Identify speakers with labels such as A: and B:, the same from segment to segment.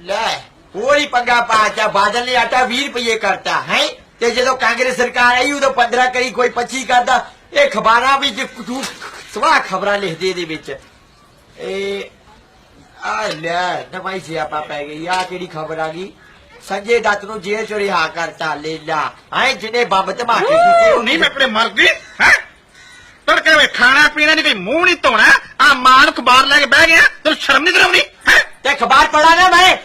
A: ਲੈ ਹੋਰ ਹੀ ਪੰਗਾ ਪਾਤਾ ਬਾਦਲ ਨੇ ਆਟਾ 20 ਰੁਪਏ ਕਰਤਾ ਹੈ ਤੇ ਜਦੋਂ ਕਾਂਗਰਸ ਸਰਕਾਰ ਆਈ ਉਦੋਂ 15 ਕਰੀ ਕੋਈ 25 ਕਰਦਾ ਇਹ ਖਬਰਾਂ ਵੀ ਤੂੰ ਸਵਾਹ ਖਬਰਾਂ ਲਿਖਦੇ ਇਹਦੇ ਵਿੱਚ ਇਹ ਆ ਲੈ ਨਵਾਂ ਸਿਆਪਾ ਪੈ ਗਈ ਆ ਕਿਹੜੀ ਖਬਰ ਆ ਗਈ ਸੰਜੇ ਦੱਤ ਨੂੰ ਜੇਲ੍ਹ ਚੋਂ ਰਿਹਾ ਕਰਤਾ ਲੇਲਾ ਹੈ ਜਿਹਨੇ ਬੰਬ ਧਮਾਕੇ ਕੀਤੇ
B: ਨਹੀਂ ਮੈਂ ਆਪਣੇ ਮਰ ਗਈ ਹੈ ਤੜਕੇ ਵੇ ਖਾਣਾ ਪੀਣਾ ਨਹੀਂ ਕੋਈ ਮੂੰਹ ਨਹੀਂ ਧੋਣਾ ਆ ਮਾਂ ਨੂੰ ਅਖਬਾਰ ਲੈ ਕੇ ਬਹਿ ਗਿਆ ਤੈਨੂੰ ਸ਼ਰਮ ਨਹੀਂ ਕਰਾਉਣੀ ਹੈ
A: ਤੇ ਅਖਬਾਰ ਪੜਾ ਨਾ ਮੈਂ
B: ਹੈ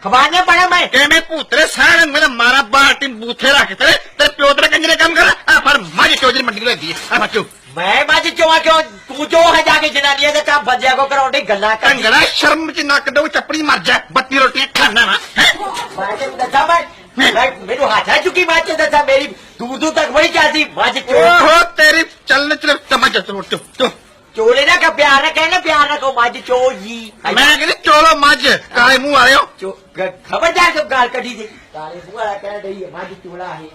A: ਅਖਬਾਰ ਨੇ ਪੜਾ ਮੈਂ
B: ਕਿਵੇਂ ਭੂਤਰੇ ਸਾਹ ਮੇਰਾ ਮਾਰਾ ਬਾਲਟੀ ਬੂਥੇ ਰੱਖ ਤੇਰੇ ਪਿਓ ਤੇਰੇ ਕੰਜਰੇ ਕੰਮ ਕਰ ਆ ਫੜ ਮੱਝ ਚੋਜਰੀ ਮੰਡੀ ਲੈਂਦੀ ਆ ਬੱਚੋ
A: ਮੈਂ ਮੱਝ ਚੋਆ ਕਿਉਂ ਤੂੰ ਜੋ ਹੈ ਜਾ ਕੇ ਜਨਾਨੀਆਂ ਦੇ ਕੰਮ ਬੱਜਿਆ ਕੋ ਕਰਾਉਂਦੀ ਗੱਲਾਂ ਕਰ
B: ਕੰਗੜਾ ਸ਼ਰਮ ਚ ਨੱਕ ਦੋ ਚੱਪੜੀ ਮਰ ਜਾ 32 ਰੋਟੀਆਂ ਖਾਣਾ ਵਾ
A: ਮੈਂ ਤੇ ਦੱਸਾਂ ਮੈਂ ਮੈਨੂੰ ਹੱਥ ਆ ਚੁੱਕੀ ਮੈਂ ਤੇ ਦੱਸਾਂ ਮੇਰੀ ਦੂਰ ਦੂਰ ਤੱਕ ਬੜੀ ਚੱਲਦੀ ਮੱਝ ਚੋ
B: ਓਹੋ ਤੇਰੀ ਚੱਲਣ ਚ ਤਮਜ ਚੋ
A: ਚੋਲੇ ਨਾ ਕਹ ਪਿਆਰ ਨਾ ਕਹਿਣਾ ਪਿਆਰ ਨਾ ਕੋ ਮੱਝ ਚੋ ਜੀ
B: ਮੈਂ ਕਹਿੰਦੀ ਚੋਲੋ ਮੱਝ ਕਾਲੇ ਮੂੰਹ ਵਾਲਿਓ
A: ਖਬਰਦਾਰ ਜੋ ਗਾਲ ਕੱਢੀ ਦੇ ਕਾਲੇ ਮੂੰਹ ਵਾਲਾ ਕਹਿ ਰਹੀ ਹੈ ਮੱਝ ਚੋਲਾ ਹੈ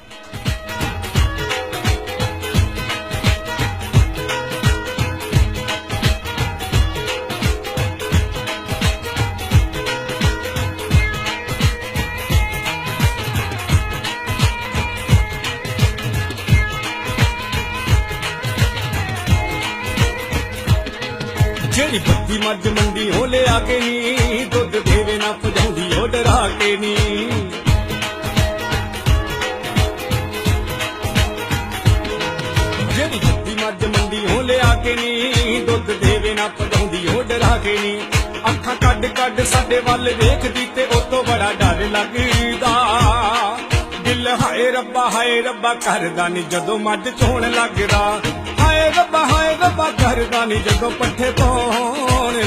C: ਜਿਹੜੀ ਬੱਤੀ ਮੱਝ ਮੰਡੀ ਉਹ ਲਿਆ ਕੇ ਨੀ ਦੁੱਧ ਦੇਵੇ ਨਾ ਭਜਾਉਂਦੀ ਉਹ ਡਰਾ ਕੇ ਨੀ ਜਿਹੜੀ ਬੱਤੀ ਮੱਝ ਮੰਡੀ ਉਹ ਲਿਆ ਕੇ ਨੀ ਦੁੱਧ ਦੇਵੇ ਨਾ ਭਜਾਉਂਦੀ ਉਹ ਡਰਾ ਕੇ ਨੀ ਅੱਖਾਂ ਕੱਢ ਕੱਢ ਸਾਡੇ ਵੱਲ ਵੇਖਦੀ ਤੇ ਉਹ ਤੋਂ ਬੜਾ ਡਰ ਲੱਗਦਾ ਦਿਲ ਹਾਏ ਰੱਬਾ ਕਰਦਾ ਨੀ ਜਦੋਂ ਮੱਝ ਚੋਣ ਲੱਗਦਾ ਹਾਏ ਰੱਬਾ ਕਰਦਾ ਨੀ ਜਦੋਂ ਪੱਠੇ ਪਾਉਣ